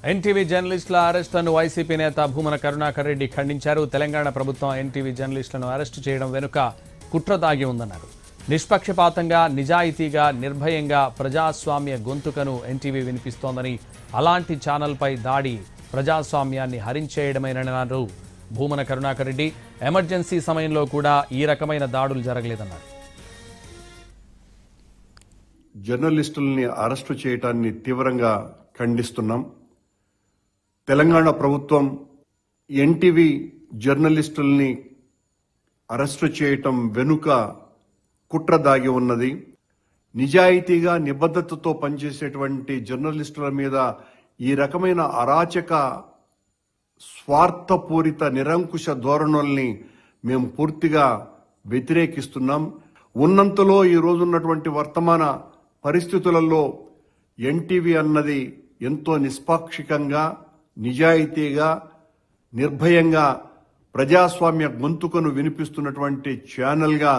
NTV జర్నలిస్టుల అరెస్టులను YCP నేత భూమన కరుణాకర్ రెడ్డి ఖండించారు. తెలంగాణ ప్రభుత్వం ఎన్టీవీ జర్నలిస్టులను అరెస్టు చేయడం వెనుక కుట్ర దాగి ఉందన్నారు. నిష్పక్షపాతంగా, నిజాయితీగా, నిర్భయంగా ప్రజాస్వామ్య గొంతుకను ఎన్టీవీ వినిపిస్తోందని, అలాంటి ఛానల్పై దాడి ప్రజాస్వామ్యాన్ని హరించేయడమేనన్నారు భూమన కరుణాకర్ రెడ్డి. ఎమర్జెన్సీ సమయంలో కూడా ఈ రకమైన దాడులు జరగలేదన్నారు. జర్నలిస్టుల్ని అరెస్టు చేయడాన్ని తీవ్రంగా ఖండిస్తున్నాం. తెలంగాణ ప్రభుత్వం ఎన్టీవీ జర్నలిస్టుల్ని అరెస్టు చేయటం వెనుక కుట్ర దాగి ఉన్నది. నిజాయితీగా, నిబద్ధతతో పనిచేసేటువంటి జర్నలిస్టుల మీద ఈ రకమైన అరాచక, స్వార్థపూరిత, నిరంకుశ ధోరణుల్ని మేము పూర్తిగా వ్యతిరేకిస్తున్నాం. ఉన్నంతలో ఈ రోజున్నటువంటి వర్తమాన పరిస్థితులలో ఎన్టీవీ అన్నది ఎంతో నిష్పాక్షికంగా, నిజాయితీగా, నిర్భయంగా ప్రజాస్వామ్య గొంతుకను వినిపిస్తున్నటువంటి ఛానల్గా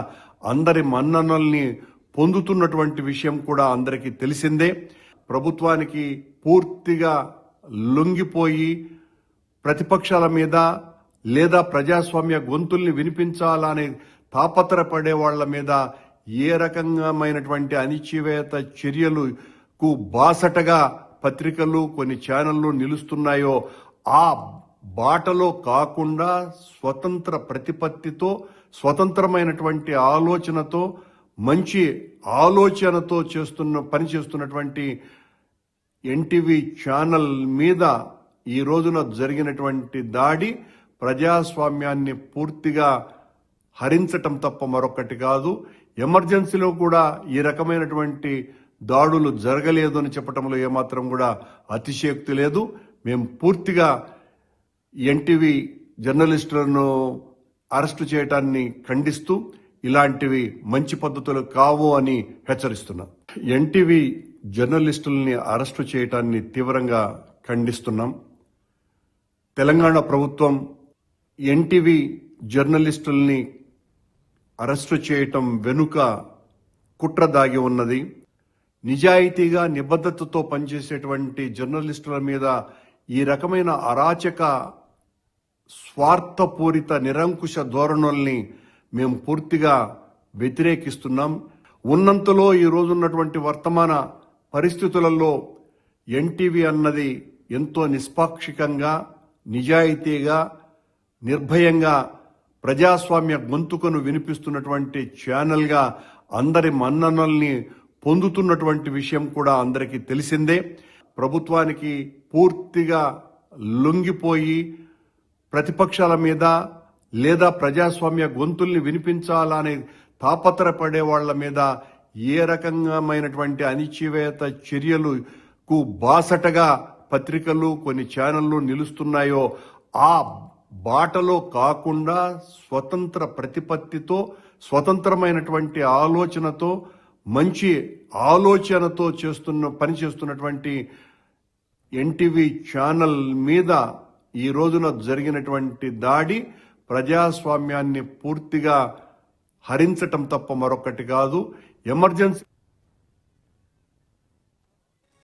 అందరి మన్ననల్ని పొందుతున్నటువంటి విషయం కూడా అందరికీ తెలిసిందే. ప్రభుత్వానికి పూర్తిగా లొంగిపోయి ప్రతిపక్షాల మీద లేదా ప్రజాస్వామ్య గొంతుల్ని వినిపించాలనే తాపత్రపడే వాళ్ల మీద ఏ రకమైనటువంటి అణిచివేత చర్యలకు బాసటగా పత్రికలు, కొన్ని ఛానళ్లు నిలుస్తున్నాయో ఆ బాటలో కాకుండా స్వతంత్ర ప్రతిపత్తితో, స్వతంత్రమైనటువంటి ఆలోచనతో, మంచి ఆలోచనతో పనిచేస్తున్నటువంటి ఎన్టీవీ ఛానల్ మీద ఈ రోజున జరిగినటువంటి దాడి ప్రజాస్వామ్యాన్ని పూర్తిగా హరించటం తప్ప మరొకటి కాదు. ఎమర్జెన్సీలో కూడా ఈ రకమైనటువంటి దాడులు జరగలేదు అని చెప్పడంలో ఏమాత్రం కూడా అతిశయోక్తి లేదు. మేము పూర్తిగా ఎన్టీవీ జర్నలిస్టులను అరెస్టు చేయడాన్ని ఖండిస్తూ ఇలాంటివి మంచి పద్ధతులు కావు అని హెచ్చరిస్తున్నాం. ఎన్టీవీ జర్నలిస్టుల్ని అరెస్టు చేయడాన్ని తీవ్రంగా ఖండిస్తున్నాం. తెలంగాణ ప్రభుత్వం ఎన్టీవీ జర్నలిస్టుల్ని అరెస్టు చేయటం వెనుక కుట్ర దాగి ఉన్నది. నిజాయితీగా, నిబద్ధతతో పనిచేసేటువంటి జర్నలిస్టుల మీద ఈ రకమైన అరాచక, స్వార్థపూరిత, నిరంకుశ ధోరణుల్ని మేము పూర్తిగా వ్యతిరేకిస్తున్నాం. ఉన్నంతలో ఈ రోజున్నటువంటి వర్తమాన పరిస్థితులలో ఎన్టీవీ అన్నది ఎంతో నిష్పాక్షికంగా, నిజాయితీగా, నిర్భయంగా ప్రజాస్వామ్య గొంతుకను వినిపిస్తున్నటువంటి ఛానల్గా అందరి మన్ననల్ని పొందుతున్నటువంటి విషయం కూడా అందరికీ తెలిసిందే. ప్రభుత్వానికి పూర్తిగా లొంగిపోయి ప్రతిపక్షాల మీద లేదా ప్రజాస్వామ్య గొంతుల్ని వినిపించాలనే తాపత్రపడే వాళ్ల మీద ఏ రకమైనటువంటి అణిచివేత చర్యలకు బాసటగా పత్రికలు, కొన్ని ఛానళ్లు నిలుస్తున్నాయో ఆ బాటలో కాకుండా స్వతంత్ర ప్రతిపత్తితో, స్వతంత్రమైనటువంటి ఆలోచనతో, మంచి ఆలోచనతో పనిచేస్తున్నటువంటి ఎన్టీవీ ఛానల్ మీద ఈ రోజున జరిగినటువంటి దాడి ప్రజాస్వామ్యాన్ని పూర్తిగా హరించటం తప్ప మరొకటి కాదు. ఎమర్జెన్సీ